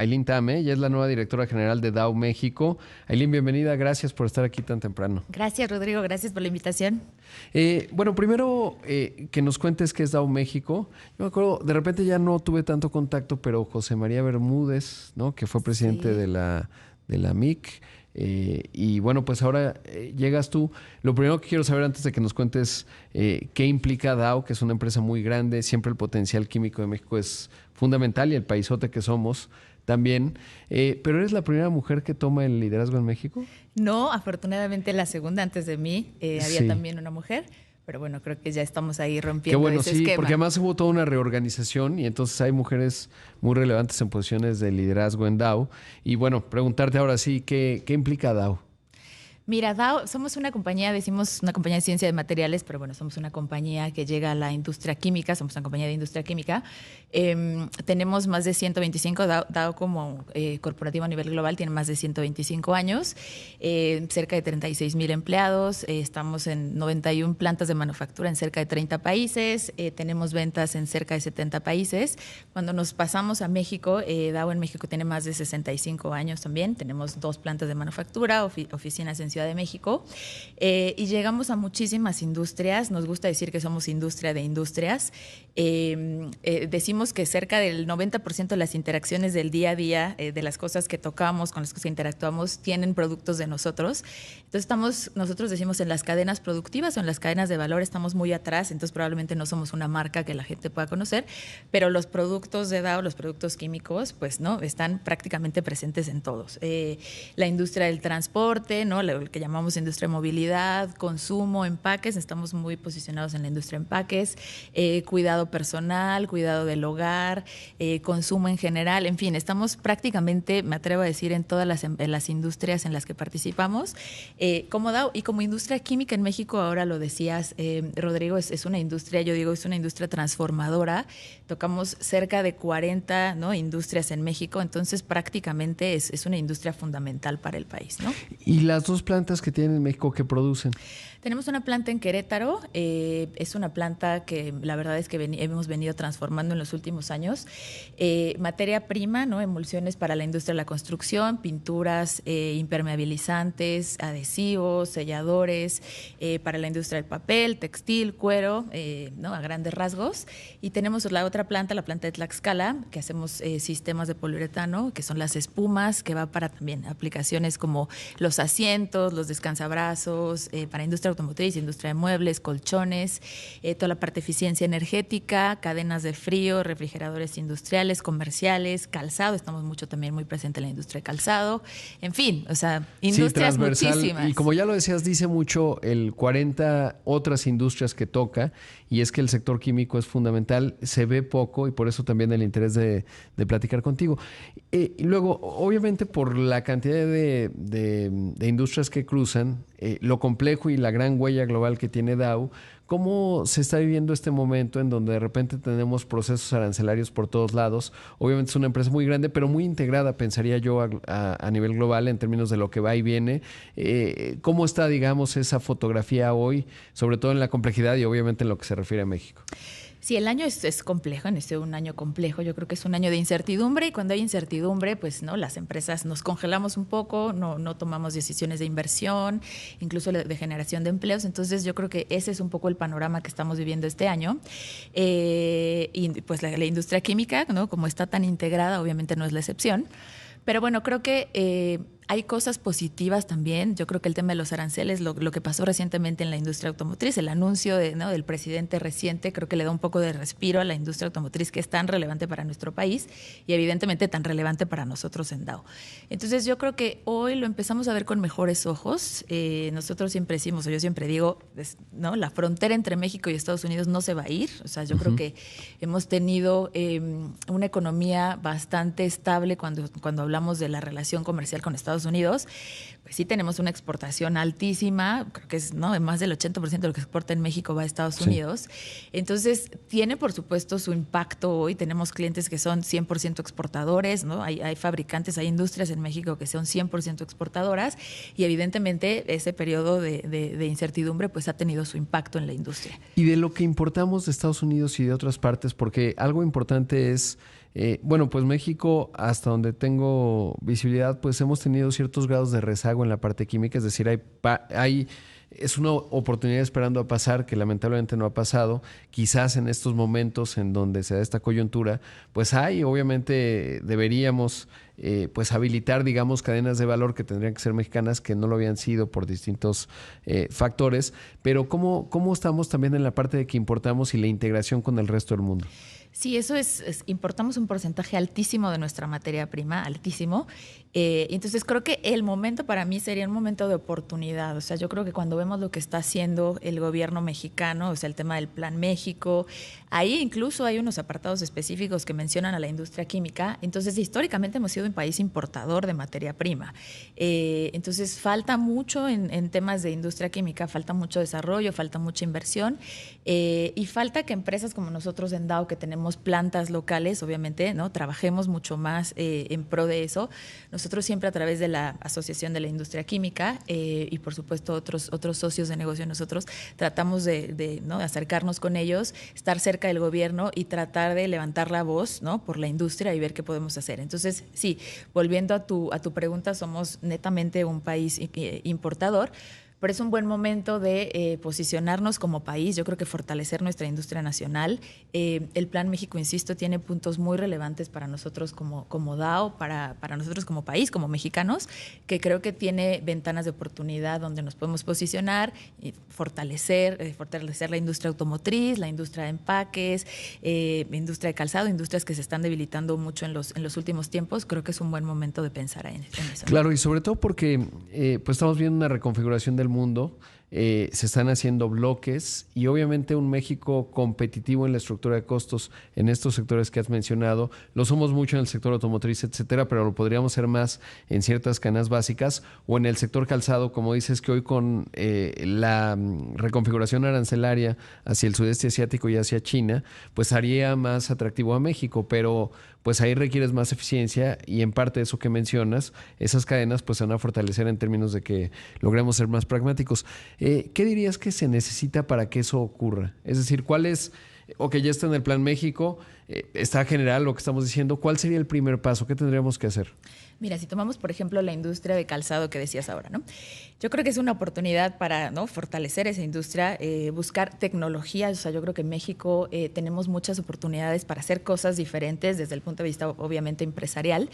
Aylin Tame, ella es la nueva directora general de Dow México. Aylin, bienvenida, gracias por estar aquí tan temprano. Gracias, Rodrigo, gracias por la invitación. Bueno, primero que nos cuentes qué es Dow México. Yo me acuerdo, de repente ya no tuve tanto contacto, pero José María Bermúdez, ¿no? Que fue presidente de la MIC. Y bueno, pues ahora llegas tú. Lo primero que quiero saber antes de que nos cuentes qué implica Dow, que es una empresa muy grande, siempre el potencial químico de México es fundamental y el paisote que somos también. ¿Pero eres la primera mujer que toma el liderazgo en México? No, afortunadamente la segunda antes de mí había también una mujer. Pero bueno, creo que ya estamos ahí rompiendo Qué bueno, ese sí, esquema. porque además hubo toda una reorganización y entonces hay mujeres muy relevantes en posiciones de liderazgo en Dow. Y bueno, preguntarte ahora sí, ¿qué implica Dow? Mira, Dow, somos una compañía, decimos una compañía de ciencia de materiales, pero bueno, somos una compañía que llega a la industria química, somos una compañía de industria química. Tenemos más de 125, Dow como corporativo a nivel global tiene más de 125 años, cerca de 36,000 empleados, estamos en 91 plantas de manufactura en cerca de 30 países, tenemos ventas en cerca de 70 países. Cuando nos pasamos a México, Dow en México tiene más de 65 años también, tenemos 2 plantas de manufactura, oficinas en Ciudad de México, y llegamos a muchísimas industrias. Nos gusta decir que somos industria de industrias. Decimos que cerca del 90% de las interacciones del día a día, de las cosas que tocamos, con las que interactuamos, tienen productos de nosotros. Entonces nosotros decimos en las cadenas productivas o en las cadenas de valor estamos muy atrás, entonces probablemente no somos una marca que la gente pueda conocer, pero los productos de Dow, los productos químicos, pues no, están prácticamente presentes en todos. La industria del transporte, ¿no? Lo que llamamos industria de movilidad, consumo, empaques, estamos muy posicionados en la industria de empaques, cuidado personal, cuidado del hogar, consumo en general, en fin, estamos prácticamente, me atrevo a decir, en todas las industrias en las que participamos. Como Dow y como industria química en México, ahora lo decías, Rodrigo, es una industria, yo digo, es una industria transformadora. Tocamos cerca de 40, ¿no?, industrias en México, entonces prácticamente es una industria fundamental para el país, ¿no? ¿Y las dos plantas que tienen en México que producen? Tenemos una planta en Querétaro, es una planta que la verdad es que hemos venido transformando en los últimos años. Materia prima, ¿no?, emulsiones para la industria de la construcción, pinturas, impermeabilizantes, adhesivos, selladores, para la industria del papel, textil, cuero, ¿no?, a grandes rasgos. Y tenemos la otra planta, la planta de Tlaxcala, que hacemos sistemas de poliuretano, que son las espumas, que va para también aplicaciones como los asientos, los descansabrazos, para industria automotriz, industria de muebles, colchones, toda la parte de eficiencia energética, cadenas de frío, refrigeradores industriales, comerciales, calzado, estamos también muy presentes en la industria de calzado, en fin, o sea, industrias muchísimas. Y como ya lo decías, dice mucho el 40 otras industrias que toca, y es que el sector químico es fundamental, se ve poco y por eso también el interés de platicar contigo. Y luego, obviamente, por la cantidad de industrias que cruzan, lo complejo y la gran huella global que tiene Dow, ¿cómo se está viviendo este momento en donde de repente tenemos procesos arancelarios por todos lados? Obviamente es una empresa muy grande, pero muy integrada, pensaría yo, a nivel global en términos de lo que va y viene. ¿Cómo está, digamos, esa fotografía hoy, sobre todo en la complejidad y obviamente en lo que se refiere a México? Sí, el año es complejo, es un año complejo, yo creo que es un año de incertidumbre y cuando hay incertidumbre, pues no, las empresas nos congelamos un poco, no tomamos decisiones de inversión, incluso de generación de empleos, entonces yo creo que ese es un poco el panorama que estamos viviendo este año. Y pues la industria química, ¿no?, como está tan integrada, obviamente no es la excepción, pero bueno, creo que hay cosas positivas también. Yo creo que el tema de los aranceles, lo que pasó recientemente en la industria automotriz, el anuncio del presidente reciente, creo que le da un poco de respiro a la industria automotriz que es tan relevante para nuestro país y evidentemente tan relevante para nosotros en Dow. Entonces yo creo que hoy lo empezamos a ver con mejores ojos. Nosotros siempre decimos, o yo siempre digo, ¿no?, la frontera entre México y Estados Unidos no se va a ir. O sea, yo creo que hemos tenido una economía bastante estable cuando hablamos de la relación comercial con Estados Unidos, pues sí tenemos una exportación altísima, creo que es, ¿no?, más del 80% de lo que exporta en México va a Estados Unidos. Entonces, tiene por supuesto su impacto hoy. Tenemos clientes que son 100% exportadores, ¿no? Hay fabricantes, hay industrias en México que son 100% exportadoras y evidentemente ese periodo de incertidumbre pues ha tenido su impacto en la industria. Y de lo que importamos de Estados Unidos y de otras partes, porque algo importante es Bueno, pues México, hasta donde tengo visibilidad, pues hemos tenido ciertos grados de rezago en la parte química, es decir, es una oportunidad esperando a pasar que lamentablemente no ha pasado. Quizás en estos momentos en donde se da esta coyuntura, pues obviamente deberíamos pues habilitar, digamos, cadenas de valor que tendrían que ser mexicanas, que no lo habían sido por distintos factores. Pero ¿cómo estamos también en la parte de que importamos y la integración con el resto del mundo? Sí, eso importamos un porcentaje altísimo de nuestra materia prima, altísimo. Entonces creo que el momento para mí sería un momento de oportunidad. O sea, yo creo que cuando vemos lo que está haciendo el gobierno mexicano, o sea, el tema del Plan México, ahí incluso hay unos apartados específicos que mencionan a la industria química. Entonces, históricamente hemos sido un país importador de materia prima. Entonces, falta mucho en temas de industria química, falta mucho desarrollo, falta mucha inversión y falta que empresas como nosotros en Dow, que tenemos plantas locales, obviamente, ¿no? Trabajemos mucho más en pro de eso. Nosotros siempre a través de la Asociación de la Industria Química y por supuesto otros socios de negocio nosotros tratamos ¿no? de acercarnos con ellos, estar cerca del gobierno y tratar de levantar la voz, ¿no? por la industria y ver qué podemos hacer. Entonces, sí, volviendo a tu pregunta, somos netamente un país importador, pero es un buen momento de posicionarnos como país. Yo creo que fortalecer nuestra industria nacional. El Plan México, insisto, tiene puntos muy relevantes para nosotros como DAO, para nosotros como país, como mexicanos, que creo que tiene ventanas de oportunidad donde nos podemos posicionar y fortalecer la industria automotriz, la industria de empaques, industria de calzado, industrias que se están debilitando mucho en los últimos tiempos. Creo que es un buen momento de pensar en eso. Claro, y sobre todo porque pues estamos viendo una reconfiguración del mundo, se están haciendo bloques y obviamente un México competitivo en la estructura de costos en estos sectores que has mencionado. Lo somos mucho en el sector automotriz, etcétera, pero lo podríamos ser más en ciertas cadenas básicas o en el sector calzado, como dices, que hoy con la reconfiguración arancelaria hacia el sudeste asiático y hacia China, pues haría más atractivo a México, pero pues ahí requieres más eficiencia y en parte de eso que mencionas, esas cadenas pues se van a fortalecer en términos de que logremos ser más pragmáticos. ¿Qué dirías que se necesita para que eso ocurra? Es decir, ¿cuál es, ya está en el Plan México, está general lo que estamos diciendo, ¿cuál sería el primer paso? ¿Qué tendríamos que hacer? Mira, si tomamos, por ejemplo, la industria de calzado que decías ahora, ¿no? Yo creo que es una oportunidad para, ¿no? fortalecer esa industria, buscar tecnologías. O sea, yo creo que en México tenemos muchas oportunidades para hacer cosas diferentes desde el punto de vista, obviamente, empresarial.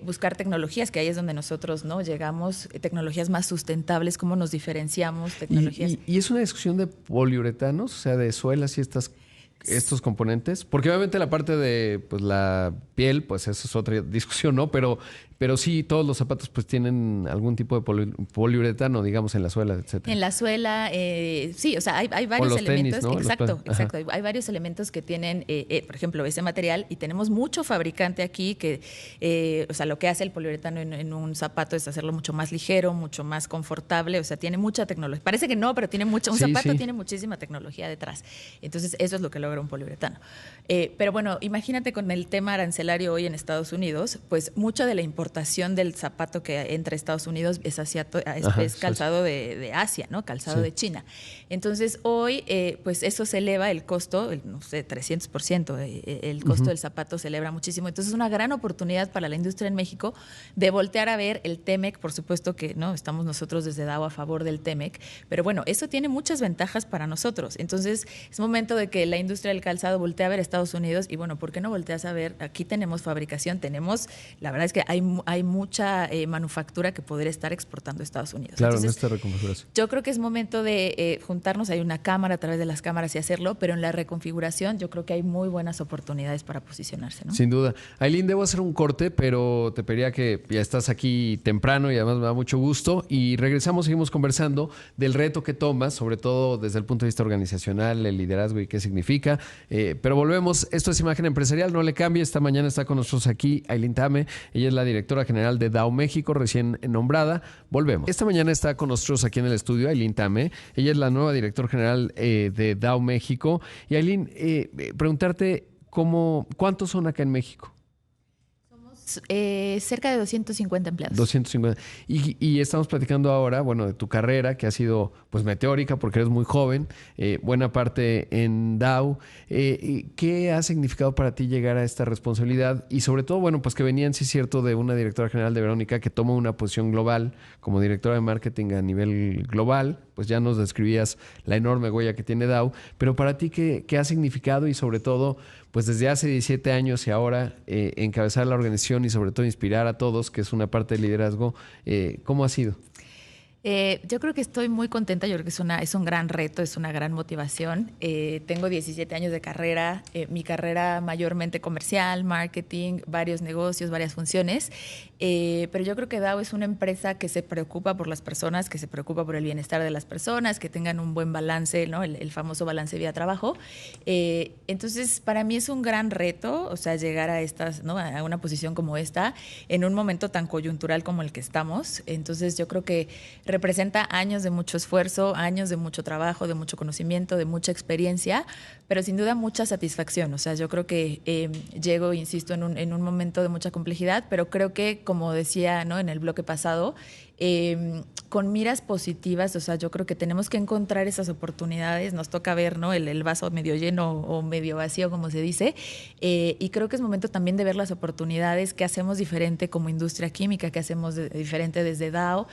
Buscar tecnologías, que ahí es donde nosotros no llegamos, tecnologías más sustentables, cómo nos diferenciamos, tecnologías. ¿Y es una discusión de poliuretanos, o sea, de suelas y estos componentes? Porque obviamente la parte de pues, la piel, pues eso es otra discusión, ¿no? Pero sí, todos los zapatos pues tienen algún tipo de poliuretano, digamos, en la suela, etcétera. En la suela, sí, o sea, hay varios elementos. Tenis, ¿no? Exacto. Hay varios elementos que tienen, por ejemplo, ese material, y tenemos mucho fabricante aquí que, o sea, lo que hace el poliuretano en un zapato es hacerlo mucho más ligero, mucho más confortable, o sea, tiene mucha tecnología. Parece que no, pero tiene mucha, un zapato tiene muchísima tecnología detrás. Entonces, eso es lo que logra un poliuretano. Pero bueno, imagínate con el tema arancelario hoy en Estados Unidos, pues mucha de la importación del zapato que entra a Estados Unidos es calzado de Asia, ¿no? Calzado de China. Entonces, hoy, pues eso se eleva el costo, no sé, 300%, el costo del zapato se eleva muchísimo. Entonces, es una gran oportunidad para la industria en México de voltear a ver el TEMEC, por supuesto que no estamos nosotros desde DAO a favor del TEMEC, pero bueno, eso tiene muchas ventajas para nosotros. Entonces, es momento de que la industria del calzado voltee a ver a Estados Unidos y bueno, ¿por qué no volteas a ver? Aquí tenemos fabricación, la verdad es que hay mucha manufactura que podría estar exportando a Estados Unidos. Claro, entonces, en esta reconfiguración. Yo creo que es momento de juntarnos, hay una cámara a través de las cámaras y hacerlo, pero en la reconfiguración yo creo que hay muy buenas oportunidades para posicionarse, ¿no? Sin duda. Ailín, debo hacer un corte, pero te pediría que ya estás aquí temprano y además me da mucho gusto y regresamos, seguimos conversando del reto que tomas, sobre todo desde el punto de vista organizacional, el liderazgo y qué significa. Pero volvemos, esto es Imagen Empresarial, no le cambie, esta mañana está con nosotros aquí Ailín Tame, ella es la directora general de Dow México, recién nombrada. Volvemos. Esta mañana está con nosotros aquí en el estudio Ailín Tame, ella es la nueva directora general de Dow México. Y Ailín, preguntarte, ¿cuántos son acá en México? Cerca de 250 empleados. 250. Y estamos platicando ahora, bueno, de tu carrera, que ha sido pues meteórica porque eres muy joven, buena parte en Dow. ¿Qué ha significado para ti llegar a esta responsabilidad? Y sobre todo, bueno, pues que venían, sí es cierto, de una directora general de Verónica que toma una posición global como directora de marketing a nivel global. Pues ya nos describías la enorme huella que tiene Dow. Pero para ti, ¿qué ha significado? Y sobre todo, pues desde hace 17 años y ahora encabezar la organización y sobre todo inspirar a todos, que es una parte del liderazgo, ¿cómo ha sido? Yo creo que estoy muy contenta, yo creo que es un gran reto, es una gran motivación. Tengo 17 años de carrera, mi carrera mayormente comercial, marketing, varios negocios, varias funciones, pero yo creo que Dow es una empresa que se preocupa por las personas, que se preocupa por el bienestar de las personas, que tengan un buen balance, ¿no? El famoso balance vida-trabajo. Entonces, para mí es un gran reto, o sea, llegar a estas, ¿no? A una posición como esta, en un momento tan coyuntural como el que estamos. Entonces, yo creo que representa años de mucho esfuerzo, años de mucho trabajo, de mucho conocimiento, de mucha experiencia, pero sin duda mucha satisfacción. O sea, yo creo que llego, insisto, en un momento de mucha complejidad, pero creo que, como decía, ¿no? En el bloque pasado, con miras positivas, o sea, yo creo que tenemos que encontrar esas oportunidades, nos toca ver, ¿no? El vaso medio lleno o medio vacío, como se dice, y creo que es momento también de ver las oportunidades, qué hacemos diferente como industria química, qué hacemos diferente desde Dow.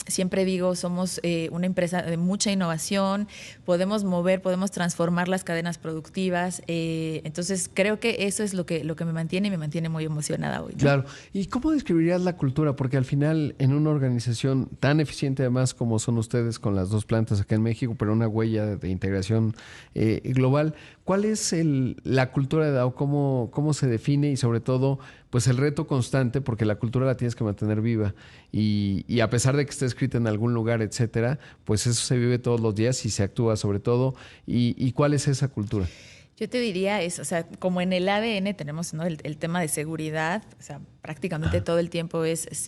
Siempre digo, somos una empresa de mucha innovación, podemos mover, podemos transformar las cadenas productivas, entonces creo que eso es lo que me mantiene y me mantiene muy emocionada hoy, ¿no? Claro. ¿Y cómo describirías la cultura? Porque al final, en una organización tan eficiente además como son ustedes con las 2 plantas acá en México, pero una huella de integración global, ¿cuál es la cultura de Dow? ¿Cómo se define? Y sobre todo, pues el reto constante, porque la cultura la tienes que mantener viva. Y a pesar de que esté escrita en algún lugar, etcétera, pues eso se vive todos los días y se actúa sobre todo. ¿Y cuál es esa cultura? Yo te diría, o sea, como en el ADN tenemos, ¿no? el tema de seguridad, o sea, prácticamente todo el tiempo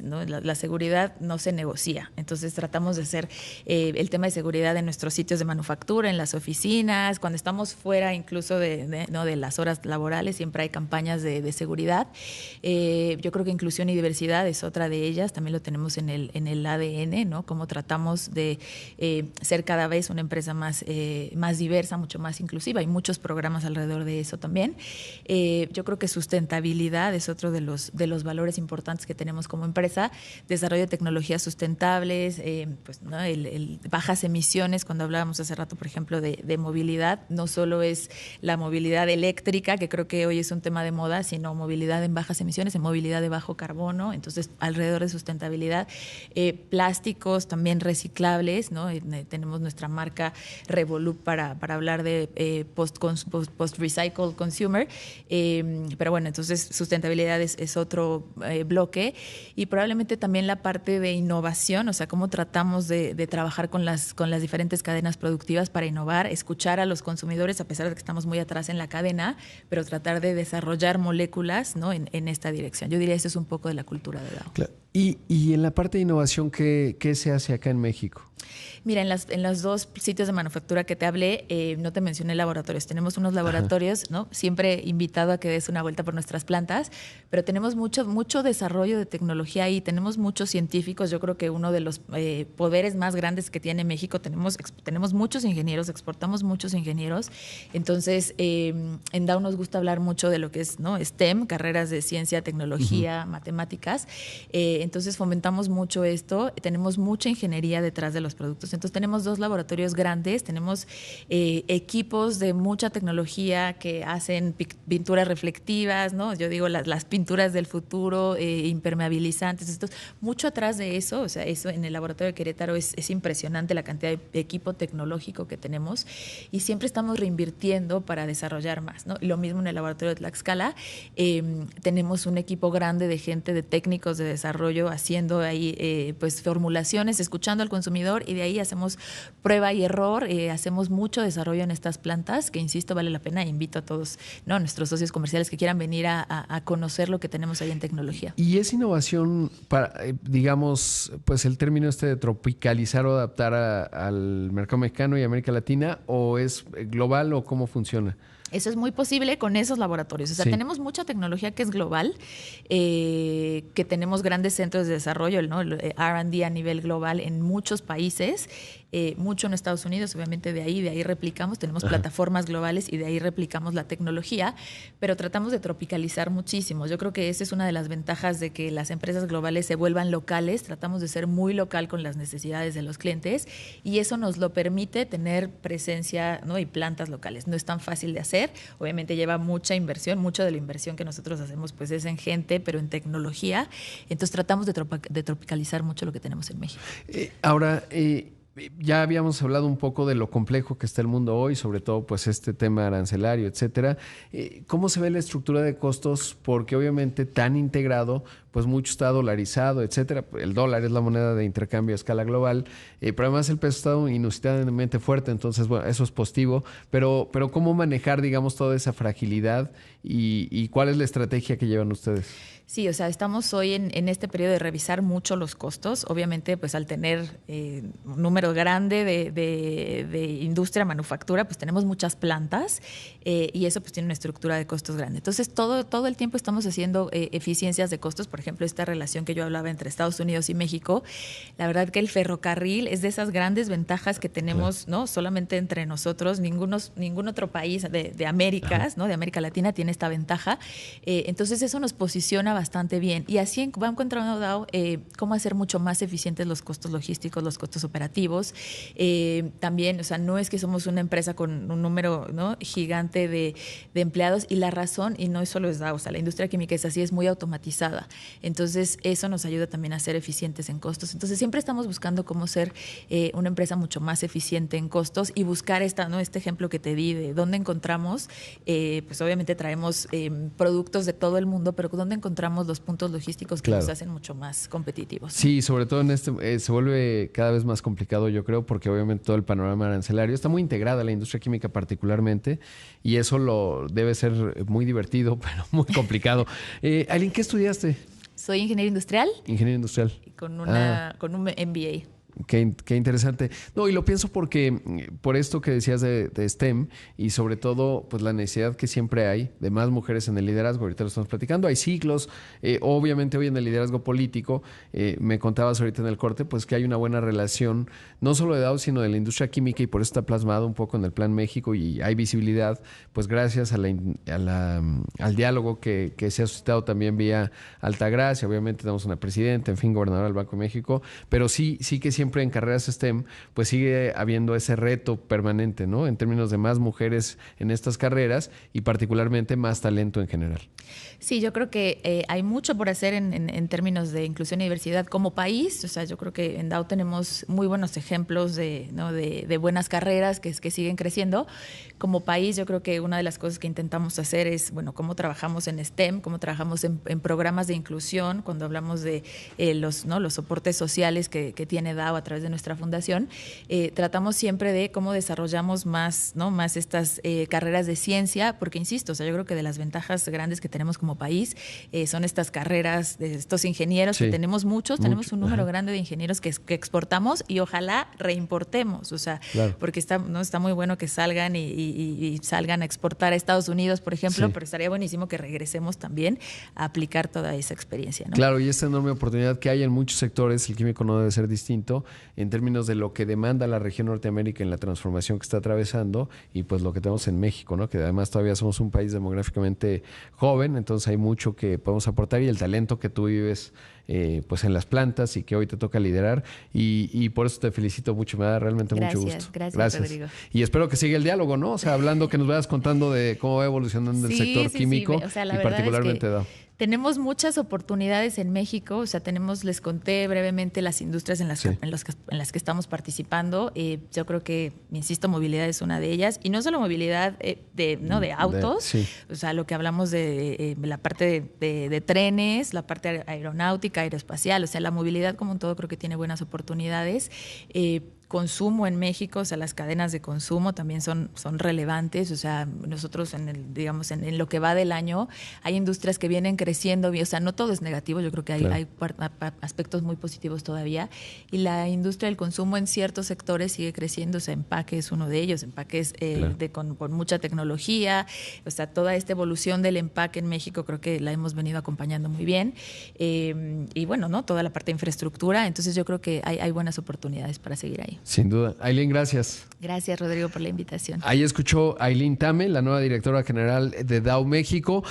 ¿no? La seguridad no se negocia. Entonces tratamos de hacer el tema de seguridad en nuestros sitios de manufactura, en las oficinas, cuando estamos fuera incluso ¿no? de las horas laborales, siempre hay campañas de seguridad. Yo creo que inclusión y diversidad es otra de ellas, también lo tenemos en el ADN, ¿no? Cómo tratamos de ser cada vez una empresa más diversa, mucho más inclusiva. Hay muchos programas alrededor de eso también. Yo creo que sustentabilidad es otro de los valores importantes que tenemos como empresa. Desarrollo de tecnologías sustentables, pues, ¿no? Bajas emisiones. Cuando hablábamos hace rato, por ejemplo, de movilidad, no solo es la movilidad eléctrica, que creo que hoy es un tema de moda, sino movilidad en bajas emisiones, en movilidad de bajo carbono. Entonces, alrededor de sustentabilidad, plásticos también reciclables, ¿no? Tenemos nuestra marca Revolut para hablar de post-recycled consumer. Pero bueno, entonces sustentabilidad es otro bloque, y probablemente también la parte de innovación, o sea, cómo tratamos de trabajar con las diferentes cadenas productivas para innovar, escuchar a los consumidores, a pesar de que estamos muy atrás en la cadena, pero tratar de desarrollar moléculas, ¿no? en esta dirección. Yo diría eso es un poco de la cultura de Dow. Claro. Y en la parte de innovación, ¿qué se hace acá en México? Mira, en los 2 sitios de manufactura que te hablé, no te mencioné laboratorios. Tenemos unos laboratorios, ¿no? Siempre invitado a que des una vuelta por nuestras plantas, pero tenemos mucho desarrollo de tecnología ahí. Tenemos muchos científicos. Yo creo que uno de los poderes más grandes que tiene México, tenemos muchos ingenieros, exportamos muchos ingenieros. Entonces, en Dow nos gusta hablar mucho de lo que es, ¿no? STEM, carreras de ciencia, tecnología, matemáticas. Entonces, fomentamos mucho esto. Tenemos mucha ingeniería detrás de los productos. Entonces tenemos 2 laboratorios grandes, tenemos equipos de mucha tecnología que hacen pinturas reflectivas, ¿no? Yo digo las pinturas del futuro, impermeabilizantes, mucho atrás de eso, o sea, eso en el laboratorio de Querétaro es impresionante la cantidad de equipo tecnológico que tenemos, y siempre estamos reinvirtiendo para desarrollar más, ¿no? Y lo mismo en el laboratorio de Tlaxcala, tenemos un equipo grande de gente, de técnicos de desarrollo haciendo ahí pues formulaciones, escuchando al consumidor, y de ahí hacemos prueba y error, hacemos mucho desarrollo en estas plantas, que insisto, vale la pena. Invito a todos, ¿no? Nuestros socios comerciales que quieran venir a conocer lo que tenemos ahí en tecnología. ¿Y es innovación para, digamos, pues el término de tropicalizar o adaptar al mercado mexicano y América Latina, o es global, o cómo funciona? Eso es muy posible con esos laboratorios. O sea, tenemos mucha tecnología que es global, que tenemos grandes centros de desarrollo, ¿no? El R&D a nivel global en muchos países, mucho en Estados Unidos, obviamente de ahí replicamos, tenemos plataformas globales y de ahí replicamos la tecnología, pero tratamos de tropicalizar muchísimo. Yo creo que esa es una de las ventajas de que las empresas globales se vuelvan locales, tratamos de ser muy local con las necesidades de los clientes y eso nos lo permite tener presencia, ¿no? Y plantas locales. No es tan fácil de hacer. Obviamente lleva mucha inversión, mucho de la inversión que nosotros hacemos pues es en gente, pero en tecnología. Entonces tratamos de tropicalizar mucho lo que tenemos en México. Ahora, ya habíamos hablado un poco de lo complejo que está el mundo hoy, sobre todo pues este tema arancelario, etcétera. ¿Cómo se ve la estructura de costos? Porque obviamente tan integrado, pues mucho está dolarizado, etcétera. El dólar es la moneda de intercambio a escala global, pero además el peso está inusitadamente fuerte, entonces bueno, eso es positivo. Pero ¿cómo manejar, digamos, toda esa fragilidad y cuál es la estrategia que llevan ustedes? Sí, o sea, estamos hoy en este periodo de revisar mucho los costos. Obviamente, pues al tener un número grande de industria, manufactura, pues tenemos muchas plantas y eso pues tiene una estructura de costos grande. Entonces, todo el tiempo estamos haciendo eficiencias de costos. Por ejemplo, esta relación que yo hablaba entre Estados Unidos y México, la verdad que el ferrocarril es de esas grandes ventajas que tenemos, ¿no? Solamente entre nosotros, ningún otro país de Américas, ¿no? De América Latina tiene esta ventaja. Entonces, eso nos posiciona bastante bien y así va encontrando Dow cómo hacer mucho más eficientes los costos logísticos, los costos operativos. También, o sea, no es que somos una empresa con un número, ¿no? gigante de empleados y la razón, y no solo es Dow, o sea, la industria química es así, es muy automatizada. Entonces, eso nos ayuda también a ser eficientes en costos. Entonces, siempre estamos buscando cómo ser una empresa mucho más eficiente en costos y buscar este ejemplo que te di de dónde encontramos, pues obviamente traemos productos de todo el mundo, pero dónde encontramos los puntos logísticos que nos hacen mucho más competitivos. Sí, sobre todo en se vuelve cada vez más complicado, yo creo, porque obviamente todo el panorama arancelario está muy integrada la industria química particularmente y eso lo debe ser muy divertido, pero muy complicado. Aileen, ¿qué estudiaste? Soy ingeniero industrial. Ingeniero industrial. Con un MBA. Qué interesante. No, y lo pienso porque por esto que decías de STEM y sobre todo pues la necesidad que siempre hay de más mujeres en el liderazgo, ahorita lo estamos platicando, hay ciclos, obviamente hoy en el liderazgo político, me contabas ahorita en el corte, pues que hay una buena relación, no solo de Dow, sino de la industria química y por eso está plasmado un poco en el Plan México y hay visibilidad, pues gracias al diálogo que se ha suscitado también vía Altagracia, obviamente tenemos una presidenta, en fin, gobernadora del Banco de México, pero sí que siempre en carreras STEM, pues sigue habiendo ese reto permanente, ¿no? En términos de más mujeres en estas carreras y particularmente más talento en general. Sí, yo creo que hay mucho por hacer en términos de inclusión y diversidad como país. O sea, yo creo que en Dow tenemos muy buenos ejemplos de buenas carreras que siguen creciendo. Como país, yo creo que una de las cosas que intentamos hacer es, bueno, cómo trabajamos en STEM, cómo trabajamos en programas de inclusión, cuando hablamos de los soportes sociales que tiene Dow a través de nuestra fundación. Tratamos siempre de cómo desarrollamos más estas carreras de ciencia, porque insisto, o sea, yo creo que de las ventajas grandes que tenemos como país son estas carreras de estos ingenieros, que tenemos tenemos un número grande de ingenieros que exportamos y ojalá reimportemos, o sea, porque está muy bueno que salgan y salgan a exportar a Estados Unidos, por ejemplo, pero estaría buenísimo que regresemos también a aplicar toda esa experiencia, ¿no? Claro, y esta enorme oportunidad que hay en muchos sectores, el químico no debe ser distinto en términos de lo que demanda la región Norteamérica en la transformación que está atravesando y pues lo que tenemos en México, ¿no? Que además todavía somos un país demográficamente joven, entonces hay mucho que podemos aportar y el talento que tú vives pues en las plantas y que hoy te toca liderar y por eso te felicito mucho, me da realmente mucho gusto. Gracias, Rodrigo. Y espero que siga el diálogo, ¿no? O sea, hablando, que nos vayas contando de cómo va evolucionando el sector químico o sea, y particularmente Dow. Tenemos muchas oportunidades en México, o sea, les conté brevemente las industrias en las que estamos participando. Yo creo que, insisto, movilidad es una de ellas. Y no solo movilidad de autos, o sea, lo que hablamos de la parte de trenes, la parte aeronáutica, aeroespacial, o sea, la movilidad como un todo creo que tiene buenas oportunidades. consumo en México, o sea, las cadenas de consumo también son relevantes. O sea, nosotros digamos, en lo que va del año, hay industrias que vienen creciendo, o sea, no todo es negativo, yo creo que hay aspectos muy positivos todavía. Y la industria del consumo en ciertos sectores sigue creciendo, o sea, empaque es uno de ellos, empaques con mucha tecnología. O sea, toda esta evolución del empaque en México creo que la hemos venido acompañando muy bien. Y bueno, ¿no? Toda la parte de infraestructura. Entonces yo creo que hay buenas oportunidades para seguir ahí. Sin duda. Ailín, gracias. Gracias, Rodrigo, por la invitación. Ahí escuchó Ailín Tame, la nueva directora general de Dow México.